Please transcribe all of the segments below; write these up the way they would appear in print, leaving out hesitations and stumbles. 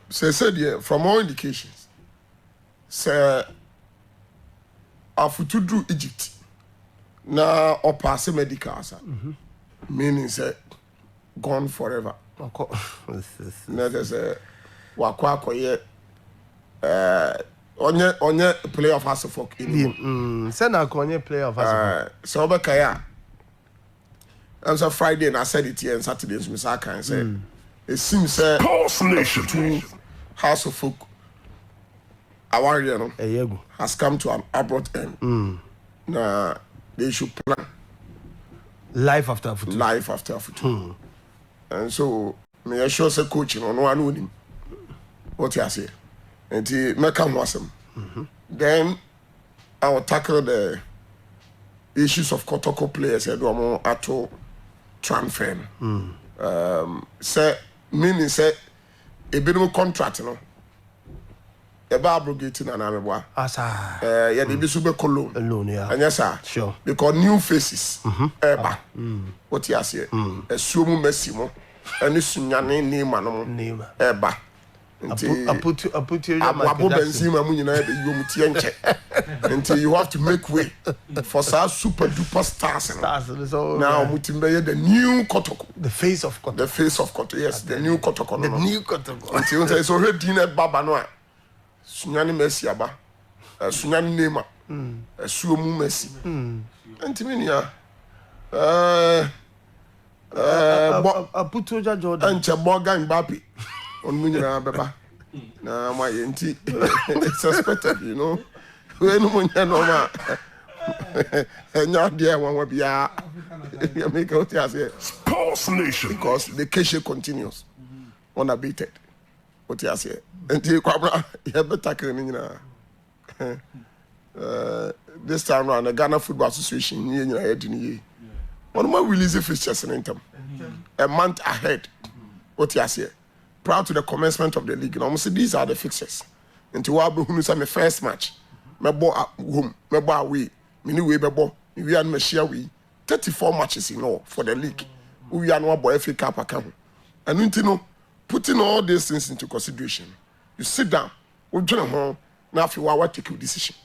Said yeah, from all indications, say afutu do Egypt na or pass medical meaning say gone forever. Na say wakwa koye onye player of House of Folk. Say na konye player of House of Folk. So obekaya. And so Friday and I said it here and Saturday so Mr. Can say it seems to House of Folk our you know has come to an abrupt end. Now they should plan life after football. And so me sure say coach no one know him. What you say? And he make am wasem. Then I will tackle the issues of Kotoko players and do more ato transfer. Say meaning say a bit of contract no. The abrogating and ameboa. Asa. Yeah, they be super cologne. Alone, yeah. And yes, sir. Sure. Because new faces. What you say? A sumo messimo. And this sunyane name Name. Eba. I put you. Until you have to make way for some super duper stars. Now, Mutimbe, the new Kotoko. The face of Kotoko. The face of Kotoko, yes, the new Kotoko. The new Kotoko. Until it's already dinner Babanoa. Sunyani Messi Aba. Sunyani Nema. Sumu Messi. Antiminia. I put you Jordan. And Chaboga Mbappe. On Munina Beba. Now my auntie suspected, you know. When Munana and not there one will be a make out here. Sports Nation. Because the case continues unabated. What you say? And you have better tackling this time around the Ghana Football Association one more release fixtures in them a month ahead. What you say? Prior to the commencement of the league, and almost these are the fixtures. Until I say my first match, my ball at home, my ball away, me new way, my ball, we are share we 34 matches in all for the league. We are no boy FA Cup account. And you know, putting all these things into consideration, you sit down, we join home, now if you want to take a decision.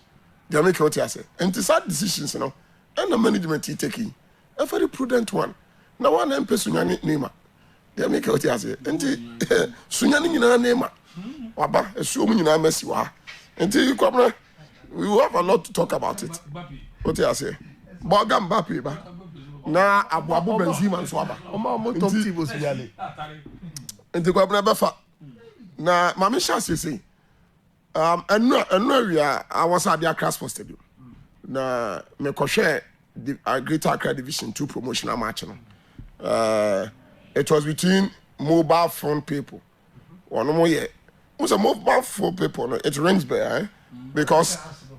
They make what you say. And to start decisions, you know, and the management you taking a very prudent one. Now one person name. They make what you say. And Sunyani Nema, Waba, a Sumu Messi wa. Until you come, we will have a lot to talk about it. What you say? Bogam Bapi, na Abu Benzima and Swaba. Top team was Sunyani. And the governor Bafa. Na Mami Shasi say, and no, I was at the Accra Sports Stadium. Na me share the Greater Accra Division 2 promotional match. It was between mobile phone people. One more year. Who's a mobile phone people? It rings bell, eh? Because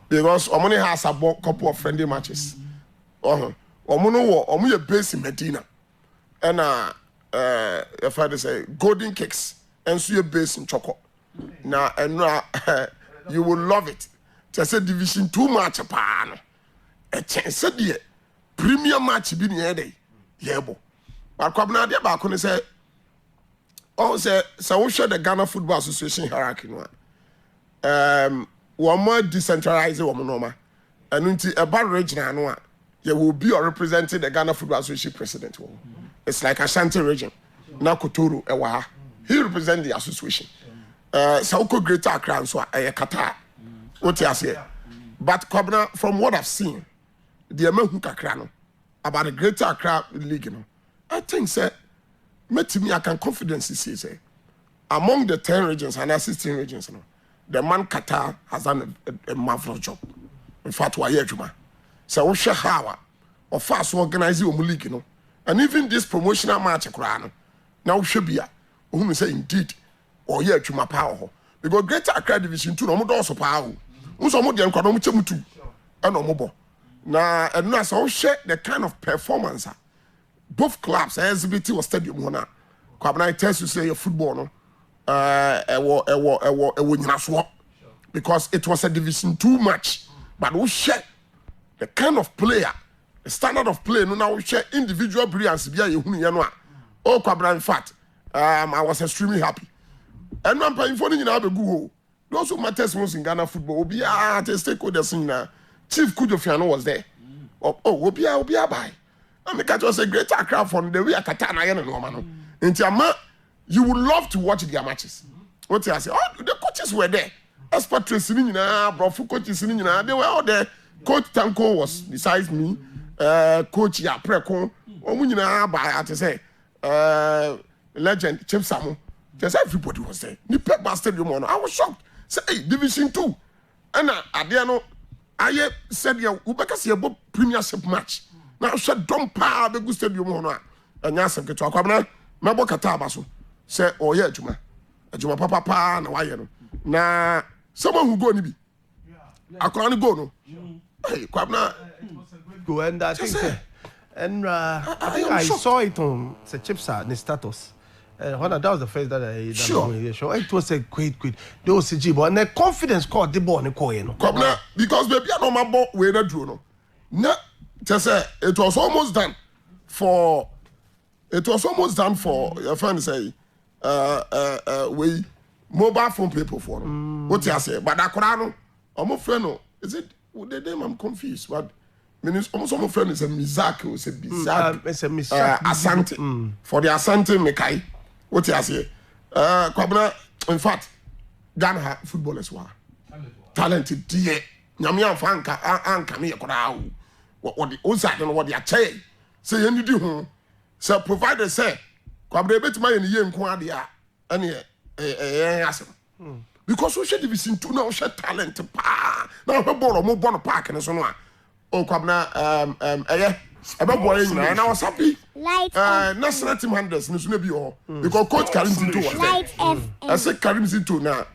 Omoni has a couple of friendly matches. Omoni a base in Medina. And if I say golden cakes and so your base in Choco. Now and you will love it. Just a Division 2 match pan. A chance a premier match be near day. Yebo. But Kwabna dia ba ko ne say we share the Ghana Football Association hierarchy no. One more decentralized one normal. And until about regional no you will be representing the Ghana Football Association president. It's like Ashanti region. Na Kotoro ewa. He represents the association. Sauko Greater Accra so Qatar. What you say? But Kwabna, from what I've seen, the American kakra no about the Greater Accra League no. I think, sir, me I can confidently say, among the 10 regions and 16 regions, the man Qatar has done a marvelous job. In fact, we are here, so we share how or fast organize your league, and even this promotional match, now should be whom say indeed, or here to my power, because Greater Accra Division 2 no also power. Who's a more than Kodomutu and no more. Now, and now so share the kind of performance. Both clubs, SBT was stadium one. Kwabna tells you say your football no, because it was a Division 2 match. But we share the kind of player, the standard of play. No, now we share individual brilliance. Bia you know, Oh, Kwabra, in fact, I was extremely happy. And I'm paying for the Go. Those who matters most in Ghana football, be a stakeholders in Chief Kujofiano was there. Oh, be a buy. I mean, that was a great crowd from the way I Katana and Romano. In Tiama, you would love to watch their matches. What I say? Oh, the coaches were there. As for Tracy, Brofu coaches, they were all there. Coach Tanko was besides me. Coach Yapreko, by to say, legend Chip Samu. Just everybody was there. The Pep Stadium, I was shocked. Say, hey, Division 2. And I said, yeah, we better see a premiership match. Now, said, don't power the good stadium. And yes, I'm going to talk about my book at Tabaso. Say, oh, yeah, Juma Papa, now I know. Now, someone who go to be. I can't go, no. Hey, Kwabna. Go and I think, I saw it on the Chipsa, the status. That was the first that I sure. It was a great. They was a and the confidence called the ball in the because baby, I know my ball where the drone. No, just say it was almost done for. It was almost done for your friend say, we mobile phone people for them. What you say? But I could I'm a friend. Is it the name? I'm confused. But almost my friend is a Mizaki. It's a Bizak. It's a Mizaki. Asante for the Asante Mekai. What you say? Kwabena, in fact, Ghana footballers were talented. Dear, Nyamian Fanka, Anka, me, what the outside and what they are saying. Say, you do, so provided say, Kwabena, bet my in the young Quadia, and because we should be seen to know, share talent, now her ball or more park and so on. Oh, Kwabena, about boy, and I was happy. National team handles, no be all because Coach Karim Zito was there. I said Karim Zito now,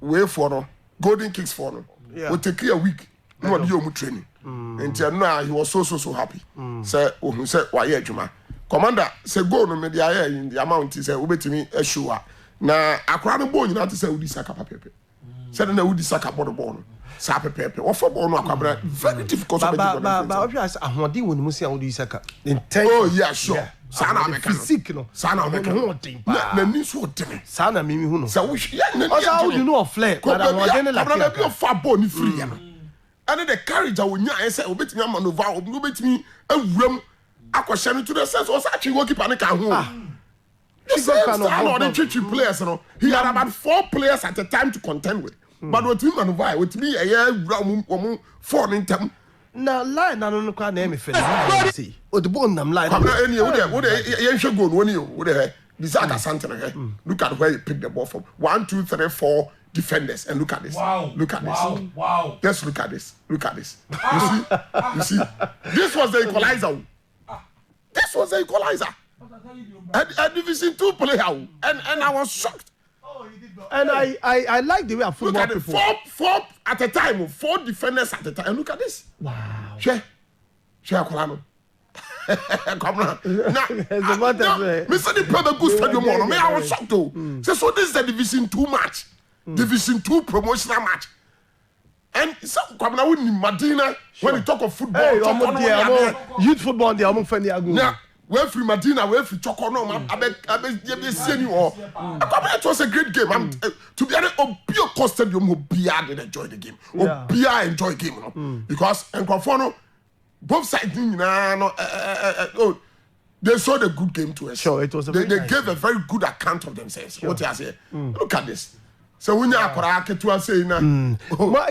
way for no golden kicks for no. We take a week. No do training. Until now, he was so happy. Say, oh, say, why, yeah, Juma. Commander, say, go no media in the amount. He said, we bet me a sure. Now, I can't go, you know, to say, Udi Saka Pepe. Said, no, Udi Saka ball. Sape pepe. What for no Kwabena? Very difficult. But if you ask, I want when you see how do you saka. Oh yeah, sure. Sana me physique no. Sana me na ni so teme. Sana me hu no. Sa wo ya na ni. How you know flair? But I want any like. Kwabena be fa ball ni free ya no. And the courage a wonya I say obetimi maneuver, obetimi awuram akɔhye no to the sense was actually working panic ho. The same kind of the players no. He had about 4 players at a time to contend with. But what we maneuver, with me a year, 4 in time. Now, line, I don't know what name if it's see. Or the bone, I'm lying. Any would you should go when you would have Bizaka Santa. Look at where you pick the ball from 1, 2, 3, 4 defenders, and look at this. Wow. Look at this. Wow. Just look at this. Look at this. You see? This was the equalizer. This was the equalizer. A Division 2 player. And I was shocked. And I like the way I football look at it. 4 at a time, 4 defenders at a time. And look at this. Wow. Share Kolano. Come on. Mr. The Premier Good Stadium. I was shocked though. So this is the Division 2 match. Division 2 promotional match. And so come now in Medina when you talk of football. Youth football, they are friendly. Yeah. We're free Medina, we're free Chocono, I beg, see you all. It was a great game. To be honest, Obia costed you more beer than enjoy the game. Or beer enjoy the game, because and Conforno, both sides, they saw the good game to us. Sure, it was they gave a very good account of themselves. Sure. What I say, look at this. So when you are to us saying,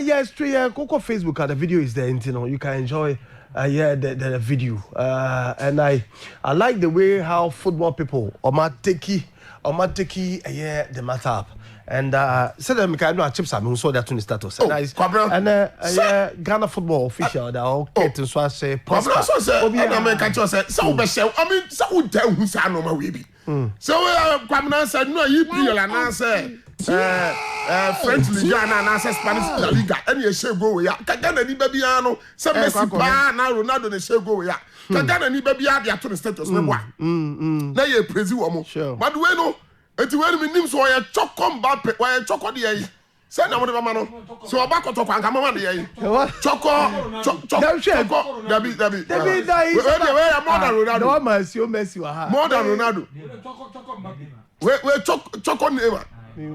yes, Coco Facebook, the video is there, you can enjoy. The video, and I like the way how football people omateki the matter up, and said them kind of chips. I mean, saw that on the status, and Ghana football official that all getting so I say. I mean, so would tell who's I know my baby. So Kwabena said no, you be and I say. French Liga and Spanish La Liga. And you say go ya. Kagana ni baby ano. Some Messi pa na Ronaldo ne say go ya. Kagana ni baby ya to the status me boy. Na ye praise wo mo. But we no. Eti we me nim so ya choko Mbappe, we choko de yi. Say na mo de mama no. So oba Kotoko anka mama de yi. Choko. Dabi. Dabi. We more than Ronaldo. No Messi wa ha. More than Ronaldo. We Choko Neymar.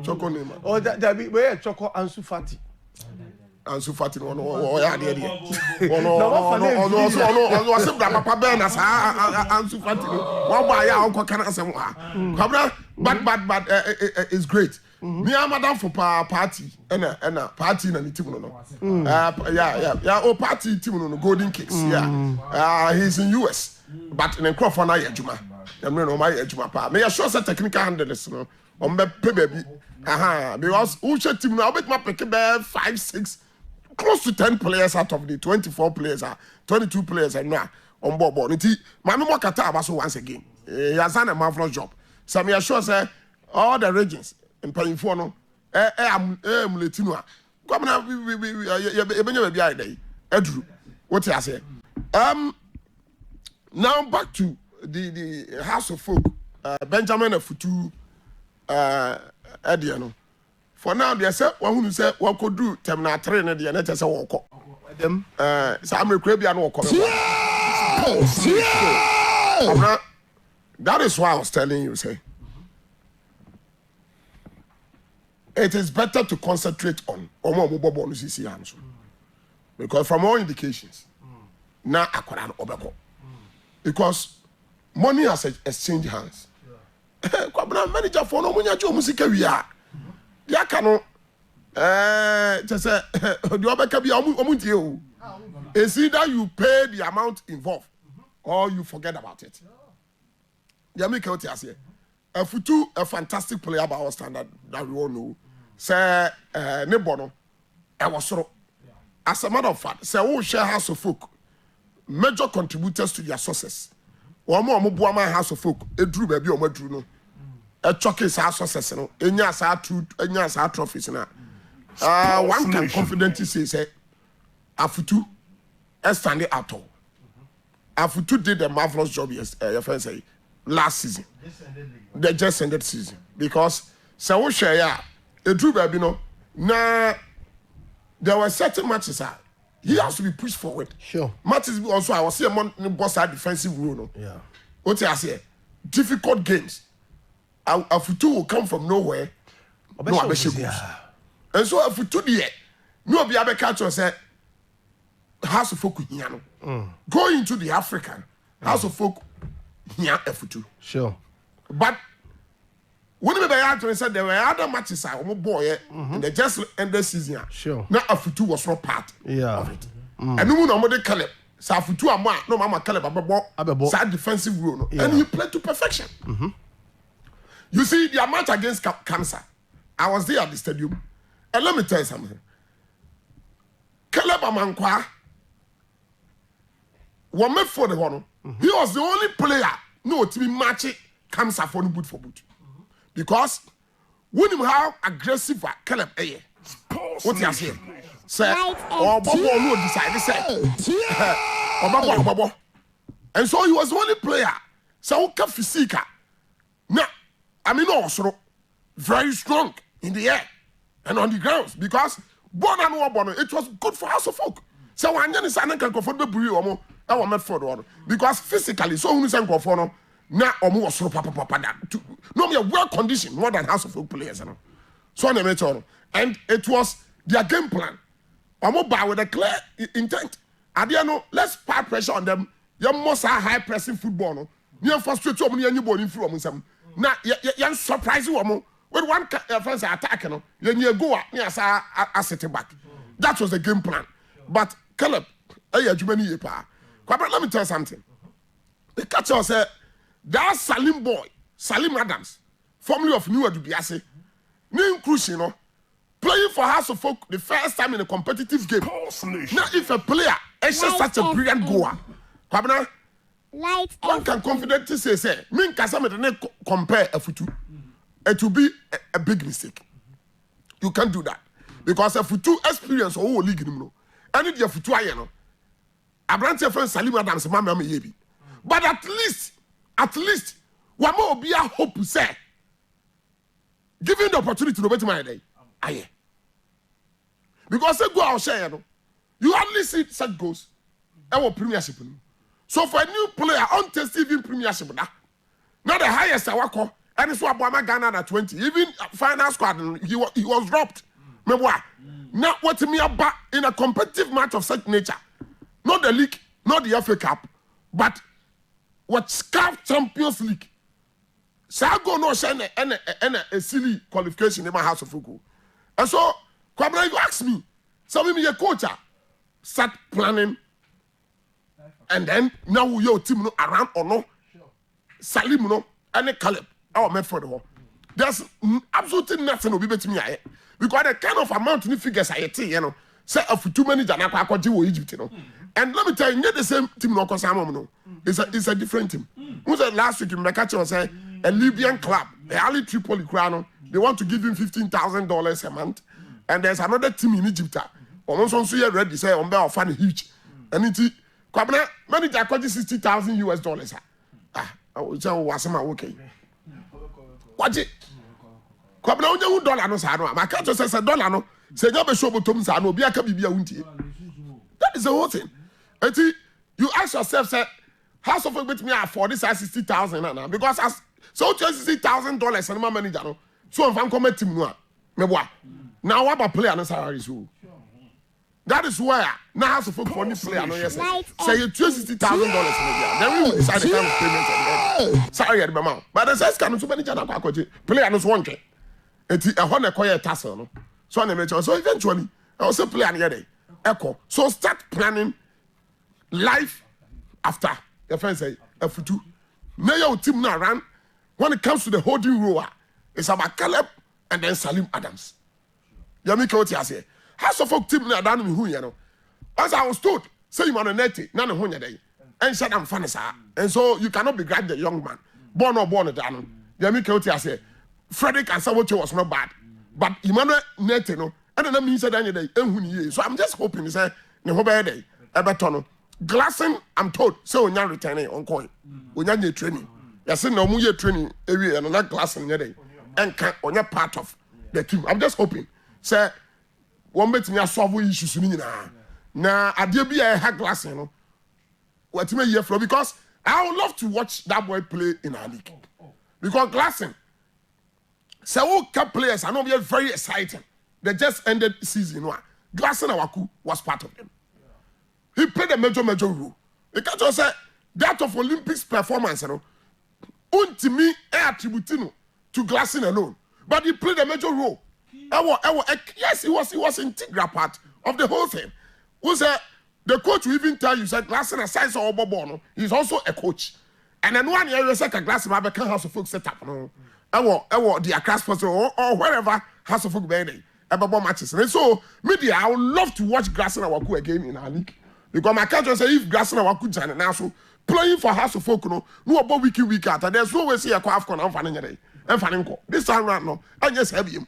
Choko Neymar. Oh Dabi we Choko Ansu Fati. Ansu Fati no ya de. No se bra papa ben na sa Ansu Fati no. Wa ba ya onko kana asem ha. Kabra but it's great. Me am madam for party and party na team no. Yeah, party team no Golden Kicks. Yeah. He's in US. But in Crawford na yejuma. Dem no ma yejuma pa. Me sure say technical handlers no. On be pay baby. Because who should team now bet my pick 5 6 close to 10 players out of the 24 players 22 players and now on board. My mo kata abaso once again. He has done a marvelous job. So me sure say all the regions in Payinfo no Latino a come na we ebenya bia dey edru what you say now back to the House of Folk Benjamin Afutu Edia no for now they say who say what could do terminal 3 na dey na say woko dem say amekura bia no woko that is why I was telling you say it is better to concentrate on because from all indications now akwara obeko because money has exchanged hands kwabna manager for no munya jo musika wiya ya kanu just say the obeka bia omuntie o is either you pay the amount involved or you forget about it ya make out here Afutu a fantastic player by our standard that we all know. Say Nebono, I was so. As a matter of fact, say who share House of Folk, major contributors to their success. One more Mubuama House of Folk, a drew baby or no. A chocolate house success, no. Enyas our trophies now. One can confidently say, Afutu, a standing at all. Afutu did a marvelous job, yes, your friend say, last season. They just ended season because so share ya a true baby no na there were certain matches he has to be pushed forward. Sure. Matches also I was see a boss defensive rule no. Yeah. What I say difficult games. Afutu will come from nowhere. No abeshe. And so Afutu there no be abeka to say House of Folk here no. Go into the African House of Folk here Afutu. Sure. But when we began said there were other matches boy in the just ended season. Sure. Now Afutu was not part of it. And no one no Caleb. So Afutu ama no mama Caleb abebo. Sad defensive role no. And he played to perfection. You see the match against Cancer. I was there at the stadium. And let me tell you something. Caleb Amankwa was made for the one. He was the only player to be matching Cancer for the boot for boot. Because when you have aggressive Caleb what you say? Say or Bobo no decide say. Or and so he was the only player. So physique. Now, I mean also very strong in the air and on the grounds because it was good for House of Folk. So when you say can comfortable buri omo I was made for the one because physically so who say no na omo was so papa that no me well conditioned more than House of Folk players no. So na me and it was their game plan. Omo by with a clear intent. Adiano let's put pressure on them. You must have high pressing football no. You frustrate omo you ball in through omo na you surprise omo with one friends attack no you go near say asset back. That was the game plan. But Caleb let me tell you something. The catcher said that Salim boy, Salim Adams, formerly of New Adubiase, new cruise, playing for House of Folk the first time in a competitive game. Now, if a player is such a brilliant goer, one can confidently say, me and compare a futu. It will be a big mistake. You can't do that. Because a futu experience or league, and if you futu, I branch your friend Salim Adams, Mamma Yebi. But at least, one more be a hope to say, giving the opportunity to bet my day. Aye. because they go out share you hardly see such goals our premiership. So for a new player on test even premiership not the highest I call and it's what Obama Ghana at 20 even final squad he was dropped. Now what me about in a competitive match of such nature, not the league, not the FA Cup, but what SCAF Champions League. So I go no shine a silly qualification in my house of football. And so, Kwabena, you ask me, so me a coach start planning, and then now your team no around or no, Salim no, and a Caleb, our met for the war. There's absolutely nothing will be better me because the kind of amount of figures I see, you know, say of too many than I could do Egypt, you know. And let me tell you, not the same team no Kosamo no. It's a different team. Who said last week in Mekachi was a Libyan club, the Ali Tripoli Crown, they want to give him $15,000 a month. And there's another team in Egypt. Almost on so ready say on bear fan huge. And it's Kwabena manager got $60,000 US. I will tell was my okay. Watch it. Kwabena onye $1 no sa no. My catch says $1 no. Say you be show botom sa no. Obi aka bibia wuntie. That is the whole thing. Enti you ask yourself say how so fit me afford this $60,000 now because as so $60,000 and my manager no. So if I'm come team no me boa. Now what about player no salary so. That is where now has to focus for this player no yes. Say you $60,000 then we will decide the kind of payment. Sorry at the amount. But the says can so manager na kwakoje. Player no so one ke. Enti e ho na koye tassel no. So na me so eventually I also play an day. Echo. So start planning life after your friend say F2. Now your team now run when it comes to the holding rower. It's about Caleb and then Salim Adams. Yami Koti say House of Folk team now done me who you know. As I was told, say you on a netty, none of one day. And said I'm funny, sir. And so you cannot begrudge the young man. Born or born at Dano. Yami Koti say Frederick and Sawocho was not bad. But Emmanuel Netty no. And then me said any day, so I'm just hoping to say no whole day. Everton. Glassing, I'm told, so when you're returning on coin. When you're training. You see no more training area and not glassing your day. And on your part of the team. I'm just hoping. Say one bit me solve issues now I dare be a hack glass, you know. What you may hear from because I would love to watch that boy play in our league. Because glassing, so cup players are not very exciting. They just ended season one. Glassing Awaku was part of them. He played a major role. The catcher said that of Olympics performance, you know, ultimately attributing to glassing alone. But he played a major role. Yes, he was integral part of the whole thing. Who said the coach will even tell you that glassing aside so Obobono, he's also a coach. And then 1 year you say glassing have a house of folk set up. No, the Accra Sports or wherever house of folk be about matches. And so media, I would love to watch Glassing Awaku again in our league. Because my country say if Glassing Awaku join now so playing for house of folk no about week out. And there's no way see a AFCON and fanning day. And fanning this time round no. I just have him.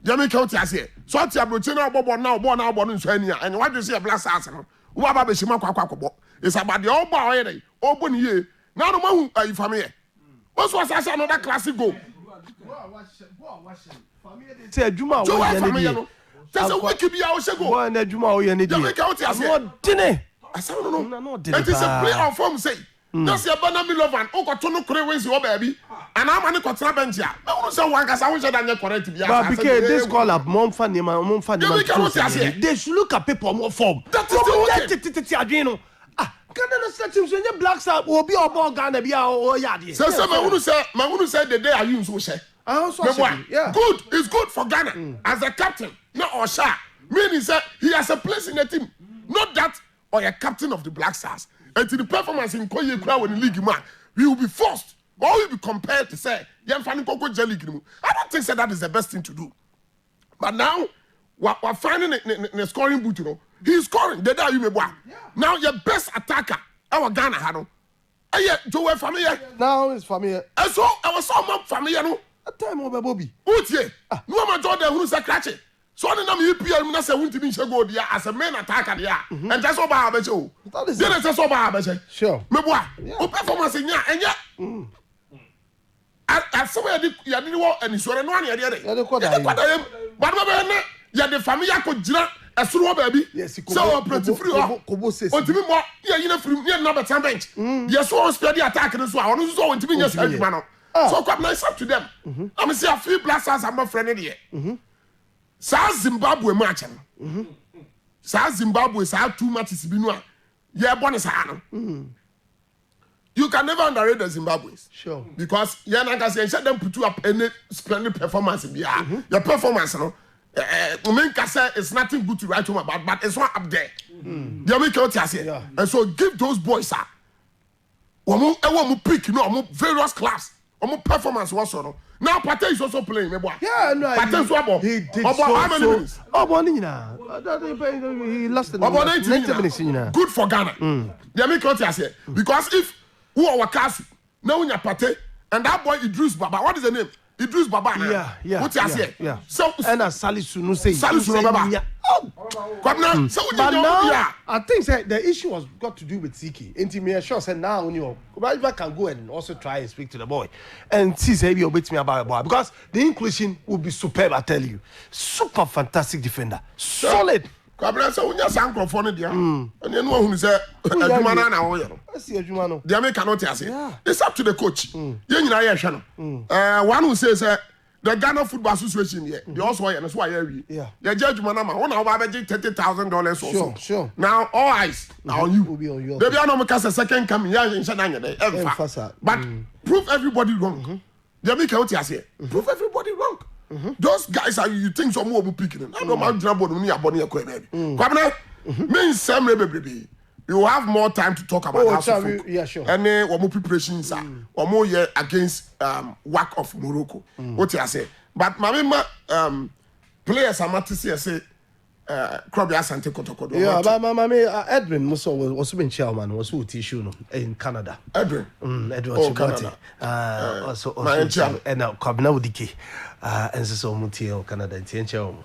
Jamie County has here. So I tell you, born now, born in Swania. And what you see a blast arsenal? Who about the Shima Quaquabo? It's about the old boy, open here. Now the one who are you familiar? What was another classic goal? Say Juma That's a wicked be our shago. One Juma or any Jamie County has here. Dinner. I said, no. It is a play on form say. That's your banana Milovan, Okotono Crewes, your baby. And I'm an Ecotrabentia. I want to say one because I wish I didn't correct to be. But because this call up Monfani, they should look at people more form. That is the Adreno. Canada settings when your blacks up will be all Ghana be our yard. So my woman said the day I use will say. Good, it's good for Ghana as a captain, not Osha. Meaning that he has a place in the team. Not that or a captain of the Black Stars. And to the performance in Koye Crowd in the league, man, we will be forced or we will be compared to say, Yan Fanny Coco Jelly. I don't think that is the best thing to do. But now, we're finding a scoring boot, you know. He's scoring. The day you may buy. Now, your best attacker, our Ghana, Hano. Yeah, Joe familiar. Now it's familiar. And so, I was so much familiar, no? A time over Bobby. Who's here? No man Jordan who's a catch it. So I don't know if you say won't be go there as a main attacker there. And that's all about show. That is just all about sure. Me boy. O performance in ya and ya. I somewhere you didn't want and so no one here. But ya the family ko jira esoro baby so pretty free ontimi mo ya yina free ya na betan bench ya so speed attack no so a ono so ontimi nya sa adwuma no so come nice up to them am say a few blasters am friend there sa Zimbabwe match no sa Zimbabwe sa too much is bi no a ya bonus sa no you can never underrate the Zimbabweans. Sure. Because yeah, I can say them put you up any splendid performance. Your performance, no. It's nothing good to write home about, but it's not up there. They make out here. And so give those boys pick, various class. Performance also. No. Now Pate is also playing, boy. Yeah, no. He did how many minutes? He lasted 90 minutes. Good for Ghana. They make out here. Because if who our cast now in your Pate and that boy Idris Baba, what is the name? Idris Baba. Yeah. What you say? Yeah. So and Salisu no say. Salisu Baba. Come now. So but now, I think the issue has got to do with Siki. Intimate sure said now River can go and also try and speak to the boy and see say you bit me about a boy because the inclusion will be superb. I tell you, super fantastic defender, solid. Kabla so unya sanko for ne dia. And you know who say adwuma na na wo ye no. I see adwuma no. They make cannot say. It's up to the coach. You nyina ye hwe no. One who says the Ghana Football Association here. They also here so why we. Yeah. The judge man na one over $30,000 or so. Sure. Now all eyes now on you. Will be on you. Baby I know make a second coming ya in Shadanya there. But prove everybody wrong. They make out here. Prove everybody wrong. Those guys are you think some more picking. I don't mind trouble when you are born here, baby. Kwabena, means some baby. You have more time to talk about that. Yeah, sure. And one more preparations are or more year against WAC of Morocco. What you say? But my players are not to say Krobia Asante Kotoko. Yeah, but my Edwin was been chairman was who tissue in Canada. Edwin. Edwin Canada. Also and now Kabna Udiki. And so Mutio Canada in Tiencho.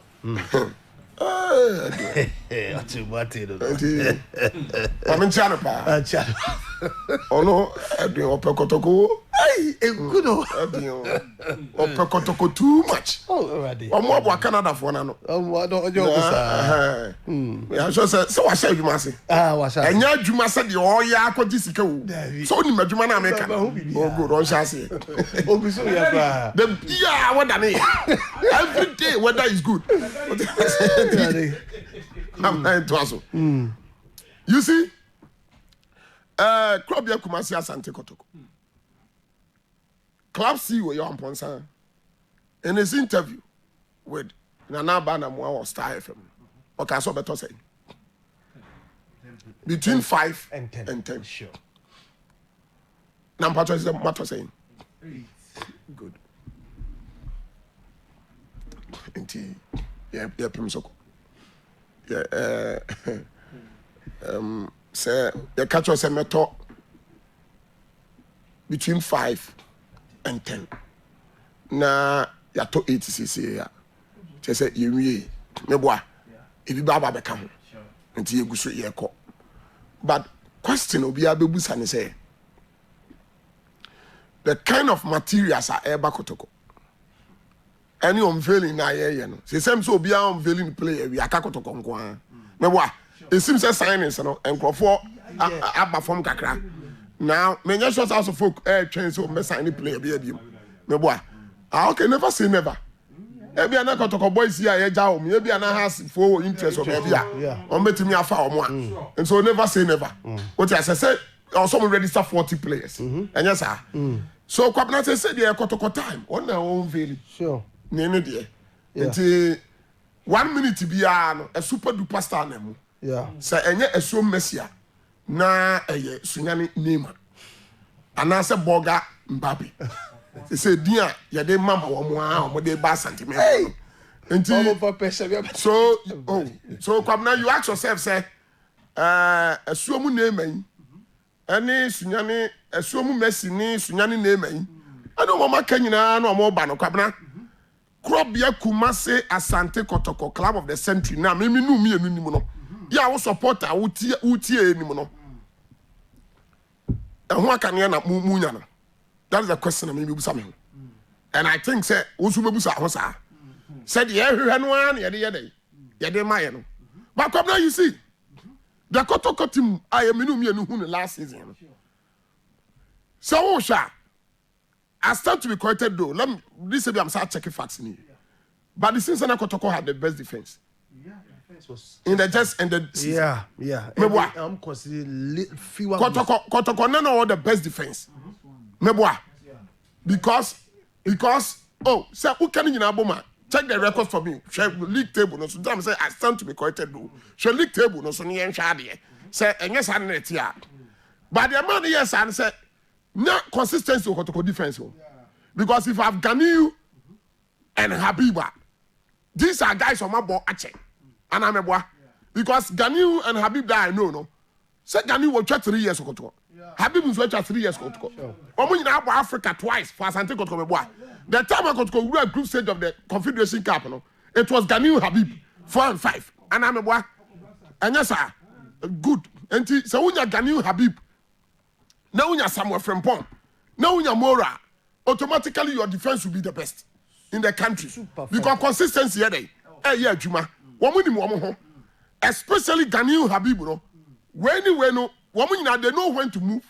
I'm in China. Oh no, Edwin or Kotoko. Hey, good or Kotoko too much. Oh, already. Or more Canada for no. Oh, don't I just said, so I said you must say. What's And you must say, oh, yeah, I could just go. So you must make oh, good, on chassis. Oh, so yeah, what I mean. Every day, weather is good. I'm not to also. You see, Krobia Kumasi Asante Kotoko. Club CEO Yon Ponsa in his interview with Nana Banamwa or Star FM. Okay, so better say between 5 and 10. Sure. Number is what was saying. Good. Indeed. Yeah, Pimsoko. Yeah, say the catch was a metal between 5 and 10. Na ya to 80cc ya. Che say yewie me boa. Ebi baba be ka ho. Nti yeguso ye ko. But question obi abebusa ne say the kind of materials are eba Kotoko. Any unveiling na ye no. Say same so obi unveiling play we aka Kotoko nko an. Me boa. It seems say signings no enkrofo aba form kakra. Now, many shots also folk train so me sign play be me boy. Okay, never say never. Ebi ana Kotoko boys here ya jaw me ebi ana has for interest of ebi a. On betimi afa omo a. And so never say never. What I say also we register 40 players. And yes sir. So Kwabena say the Kotoko time on their own very. Sure. Ne there. Until 1 minute bi no a super duper star nemu. Yeah. Say enye esuo Messia. Na sunyane Neymar anase Boga Mbappe say dia ya de mama wo mo a mo de ba sentiment enti so Kwabena you ask yourself say esuo mu Neymar yi ene sunyane esuo mu Messi ni sunyane Neymar yi ano mo maka nyina na mo ba no Kwabena Krobia Kumasi Asante Kotoko club of the century na me nu mi enu nim no ya wo supporter wutie enim no who can you na that is the question I mean busa me and I think say wo su bebusa ho sa Said yeah, one, yeah, my no. But come now, you see, the Kotoko team, I am in last season. So, I start to be quoted though. Let me this I'm start checking facts in here. But the season Kotoko had the best defense. Yeah, defense was in the just and the season. Yeah. I'm considering fewer. Kotoko none of the best defense. Meboa. Because oh, say who can you know check the records for me. Share league table no so them say I stand to be quoted though. Share league table no so ni en hwa de. Say enye sa na net ya. But the man yes and say no consistency with Kotoko defense. Because if I've Ganiu and Habiba, these are guys on my ball ache. And I'm a boy. Because Ganiu and Habib I know no. Say Ganiu will try 3 years Kotoko. Habib will try 3 years Kotoko. Omo nyina abo Africa twice for Asante Kotoko boy. The time Kotoko we were group stage of the Confederation Cup no. It was Ganiu Habib 4 and 5. And I'm a boy. And yes sir. Good. And so when you Ganiu Habib now when you Samuel Frempong, now when you Mora, automatically your defense will be the best in the country. Because consistency here, yeah, Juma. Especially Ganiu Habib, no. When no, they know when to move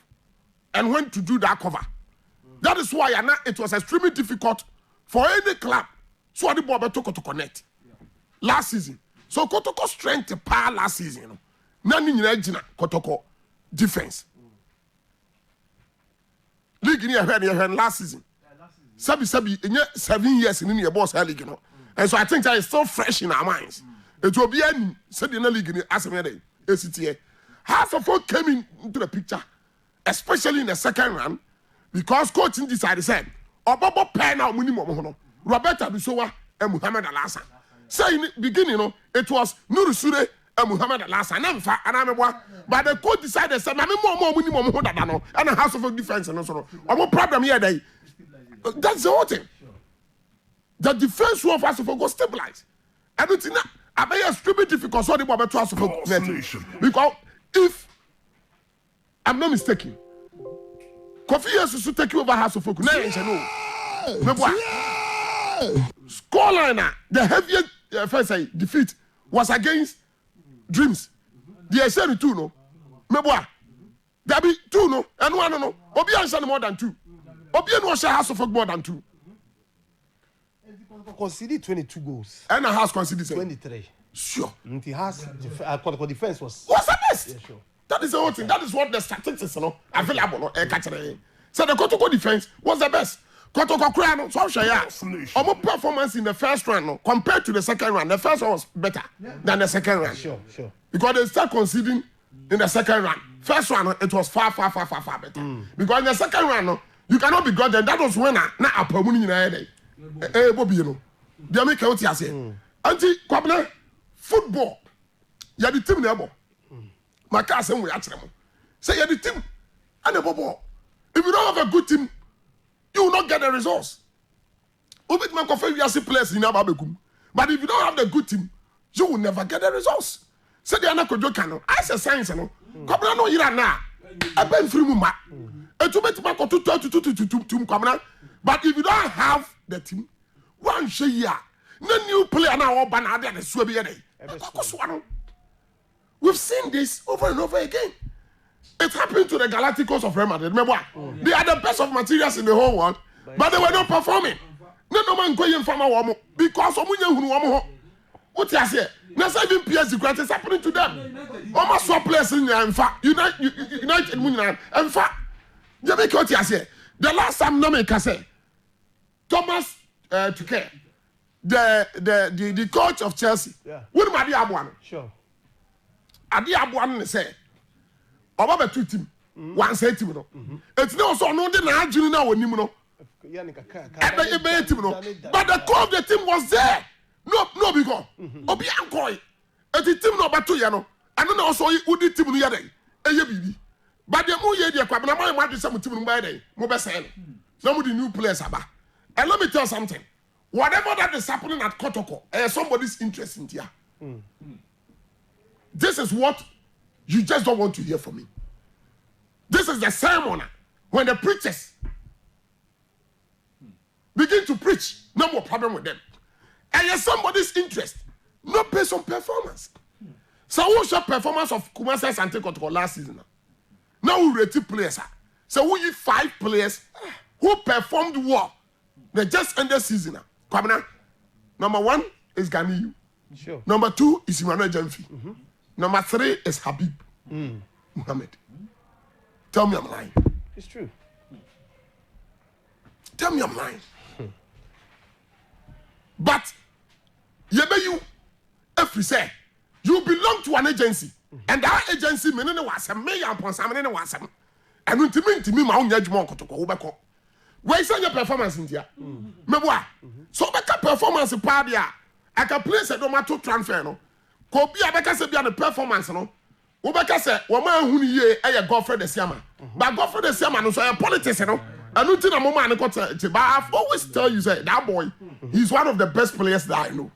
and when to do that cover. That is why it was extremely difficult for any club. So the ball to connect last season. So Kotoko strength the power last season. Nani nyina Kotoko defense. League in here last season. Sabi, in 7 years in your boss league, you know. And so I think that is so fresh in our minds. It will be any said in the league in the ACTA. Half of folk came into the picture, especially in the second round, because coaching decided said, Obobo pen out minimum Roberta Bisowa and Muhammad Alasa. Say in the beginning, it was Nuru Sure and Muhammad Alasa. And I'm a but the coach decided say, more minimum and a house of defense and so on. I'm problem here. That's the whole thing. The defense of us go stabilize. And it's not extremely difficult. So the Baba to us because if I'm not mistaken, Kofi has to take you over House of Folk. No, scoreline, the heaviest first defeat was against Dreams. They said 2 no. Meboa. There be 2 no and 1 no. Obi answer more than 2. Obi no share House of Folk more than 2. Conceded 22 goals. And a house conceded 23. Sure. And he has Kotoko defense was the best. Yeah, sure. That is the whole thing. That is what the statistics available. So the Kotoko defense was the best. Kotoko Krano, so share. Our performance in the first round compared to the second round, the first one was better than the second round. Sure. Because they start conceding in the second round. First round, it was far better. Because in the second round, you cannot be good. That was when I Bobby, you know. They make out here say, Auntie, Kwabna, football. You are the team never. My car say we actually say you are the team and the ball. If you don't have a good team, you will not get the results. Ubit man confirm you see players in Ababekum. But if you don't have the good team, you will never get the results. Say they are not Kojokano. I say science, no. Kwabna no ira na. I been free muma. And to make man to Kwabna. But if you don't have the team, one share, no new player now or banana and Swabian. We've seen this over and over again. It happened to the Galacticos of Real Madrid. Remember, they are the best of materials in the whole world, but they were not performing. No man going from a woman because of what you say. Now, even PSG grant is happening to them. Almost swap players in there. In fact, United Munyan. In fact, you make what you say. The last time, no man can say. Thomas Tuchel, the coach of Chelsea. Yeah. What am I doing? Sure. Adi Abuan say, "Oba 2 team, 1 set team no. It's not so no the na agini na woni mu no. But the core of the team was there. No because Obi Ankoi. The team no batu ya no. And no also udi team no ya dey. Eye bibi. But the mo ye dey kwa na my do some team no buy dey. Mo be say no. Some of the new players aba. And let me tell you something. Whatever that is happening at Kotoko, somebody's interest in here. This is what you just don't want to hear from me. This is the sermon when the preachers begin to preach. No more problem with them. And somebody's interest, not based on performance. So what's your performance of Kumasi Asante Kotoko last season? Now we rate players. So we 5 players who performed well. They just ended season. Number 1 is Ganiyu. Sure. Number 2 is Emmanuel Jemfi. Number 3 is Habib Muhammad. Tell me I'm lying. It's true. Tell me I'm lying. But you, if you say you belong to an agency, and that agency meaning was a mayor upon something was some, and ultimately me my own judgment Kotoko. Where is your performance in here? So better performance in Padia. I can place a tomato transfer. No, could be a better say be on the performance. No, Ubeka said, "Woman who ye a Godfrey the Siama, but Godfrey the Siama no so a politics. No, and until a moment but I've always tell you say that boy, he's one of the best players that I know.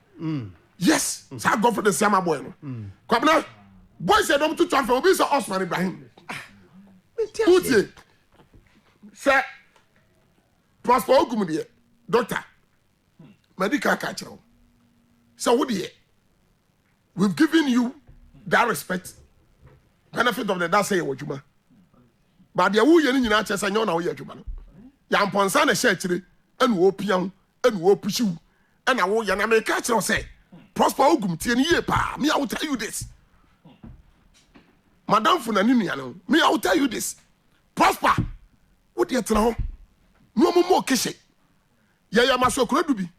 Yes, so I go for the Siama boy. No, come now, boy said don't to transfer. Obi so Osman Ibrahim. Uti, sir, Prosper Ogumudi, doctor, medical catcher. So what do you? We've given you that respect, benefit of the that say what you ma. But the woo you in your chest and you're now here to man. Yam ponsan a shirt and whoop young and whoop you. And I will yana make catch or say, Prosper Ogum, 10 years, pa, me, I will tell you this. Madame Funaniniano, me, I will tell you this. Prosper, what do you tell? No more kishy. Ya maso credubi.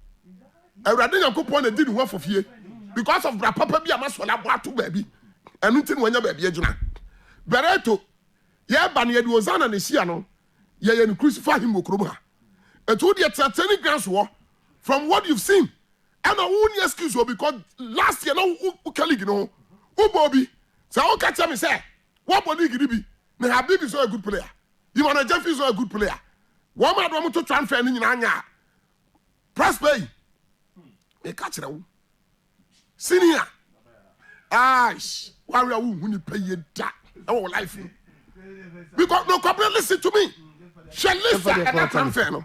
I rather than go point a didn't work for fear because of Papa be a maswala batu baby. And until when your baby, Bereto, ya Banya was on and Siano, ya and crucify him with Kruma. And told you at any grounds war from what you've seen. And I won't excuse you because last year, no, you know, Bobby. So I'll catch him and say, what body could be? Now, Habib is a good player. You want a Jeff is a good player. One man want to transfer in Anya. Prosper. They catch it. Senior. Ash. Why are you pay your that? Our life. Because no company listen to me. Shall listen at that transfer. No.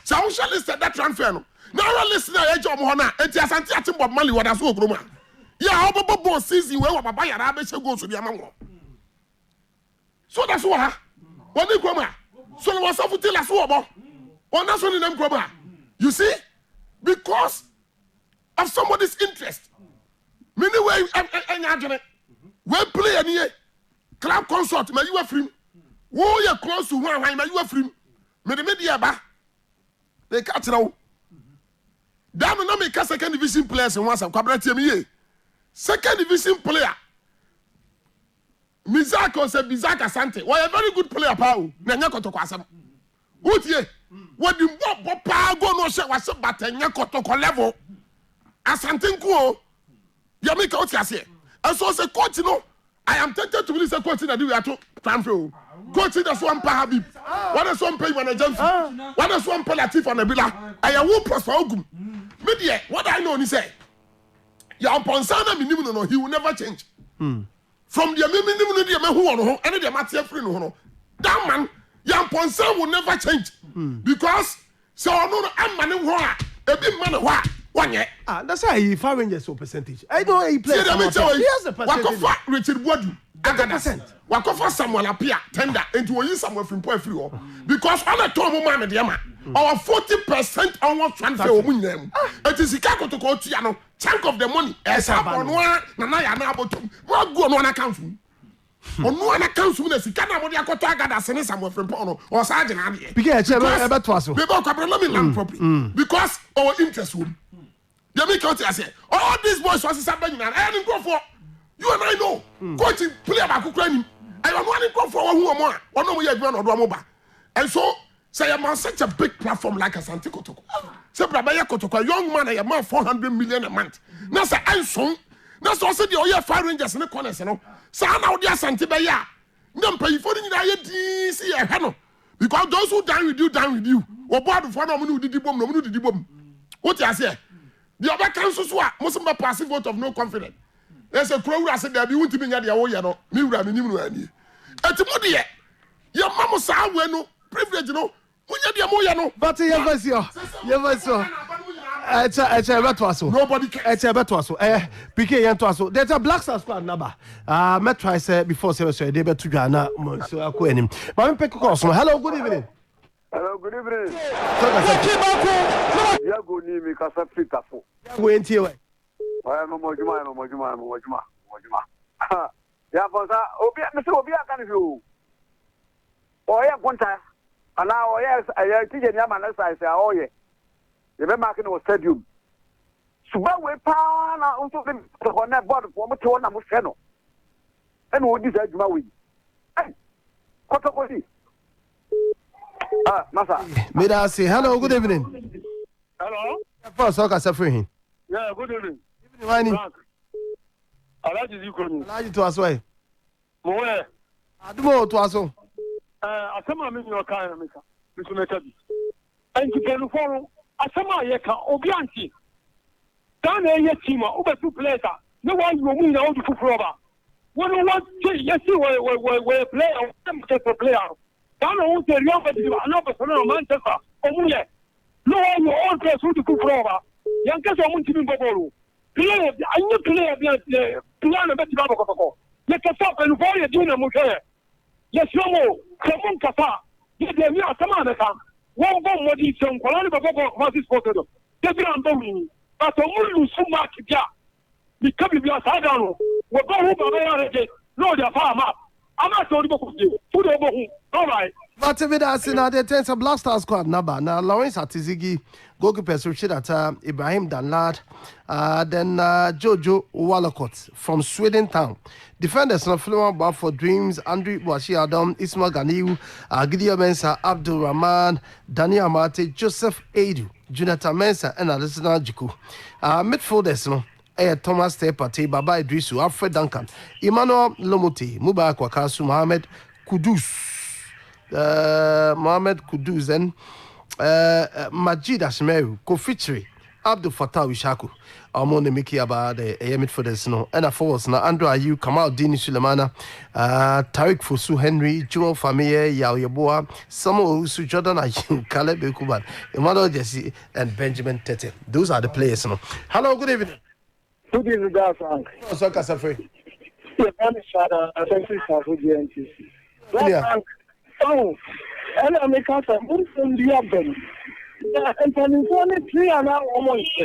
So shall listen at that transfer. No. Now I listen at Edge of Mohana. And just anti Bob Mali what I saw Groma. Yeah, how about boss season where Papa Arabic goes to the Amango. So that's what. What they Groma. So there was something like Swabo. Or that's only them Groma. You see? Because of somebody's interest. Many way when play any club consort, may you are free. Who you close to one, may you are free. May the media ba. They catch it out. Damn, no make a second division players and once I'm quadrate. Second division player. Mizako said Bizaka Sante. Why a very good player, Pau. Nanyako to Kwasam. What ye? What the Papa go no share was but Nyako level. Asante Kuo. Yamika Otiase. And so say coach, you know, I am tempted to release a coach that we are to transfer. Coach, that's one Habib. What is one pay when a jump? What is one Latif on a villa? I will prosper Ogum. Media, what I know, he say, your Ponsana minimum, no, he will never change. From the minimum, who and the Matia Free, that man, your Ponsan will never change. Because so no, I'm man, a big man, 1 year. That's why he Rangers so percentage. I know he plays. He has a percentage. Richard Wadu, 100%. Wakofa Samuel appear tender into we use somewhere from point free. Because on a tom man diama, our 40% on what transfer win them. It is Kotoko to Tiano, chunk of the money. As on one, Nana about what go on account. On one account, soon as he can't have a Kotaka that sends somewhere from Pono or Sergeant. Because about Twasso. Because our interest would. You make out I say, all these boys was happening and I didn't go for you and I know. Coaching play about Ukraine. I don't want to go for one more. One more year or Ramoba. And so say I'm on such a big platform like a Asante Kotoko. Say Brabaya Kotoko, a young man, I am on 400 million a month. Now say I'm so. Now so said the Oya Fire Rangers in the corners, you know. So now they are Asante Baya. Don't pay for the DC a handle. Because those who dine with you. Or bought the phone who did the bomb, no did the bomb. What you say? The other councils were most of my passive vote of no confidence. There's a crow I said there be won't be at the Oyano, Mira, Minimu. At Modia, your mamma saw no privilege, no. When you're Moyano, but you ever saw. It's a better Nobody cares. It's a better so. PK Yanto. There's a Black Star squad number. Met try say before say they better to Ghana. So I quit him. But I'm hello, good evening. Hello, good evening. Yeah, good evening, because I'm fit for. Go into you. I am a Mojuma. Yeah, for that, Mr. Obia can you. Oh, yeah, one time. And now, yes, I teach a young man as I say, oh, yeah. You remember marking our stadium. So, but we pound also the one that bought for me to one of Channel. And what is that? Hey, Kotoko. Masa. May I say hello, good evening. Hello. First, I can say for him. Yeah, good evening. Evening, I like you, Kuni. I like to as well. Moe. I do more to us. I come on your car, Mr. Metabi. And you can follow. Asama yeka obianti dan eye team over two players no one will win all the football one want yes we play on them player dan on the Real Madrid and Barcelona Manchester omuye no one will all play through the football yanka so mun timin bobolo player anyi player plan be tiba Kotoko ye kasa pe no for ye dina mo hwe yes yomo kemon kasa ye de mi asama na kan one bomb what is some colony baba versus photo. They be on bombing. But only so much yeah. Because we are side down. We go home baba no their farm up. I'm not sorry about you. Put over home. All right. But if that's in the tense of Black Star squad number. Now Lawrence Atizigi, goalkeeper Suchidata, Ibrahim Danlad, then Jojo Wallacott from Sweden Town. Defenders na Florent for Dreams, Andrew Washi Adam, Ismail Ganiu, Gideon Mensah, Abdul Rahman, Daniel Amate, Joseph Edu, Jonathan Mensah, and Alessandra Jiku. Midfielders no. Thomas Tepate, Baba Idrisu, Alfred Duncan, Emmanuel Lomote, Mubarak Wakasu, Mohamed Kudus, and Majid Ashmeru, Kofitri, Abdul Fattah Wishaku. Amone Miki about the midfielders no, and a forwards na Andrew Ayew, Kamal Dini Sulemana, Tariq Fosu Henry, Joel Famille, Yao Yeboah, Samuel Usu, Jordan Ayew, Caleb Ekuban, Emmanuel Jesse, and Benjamin Tete. Those are the players no. Hello, good evening. Good evening, Frank. So Kasafre. Yeah, I'm Shada. I think it's for GNTC. Yeah. Oh, and I make out a good from the oven. Yeah, and for the 3 and now almost.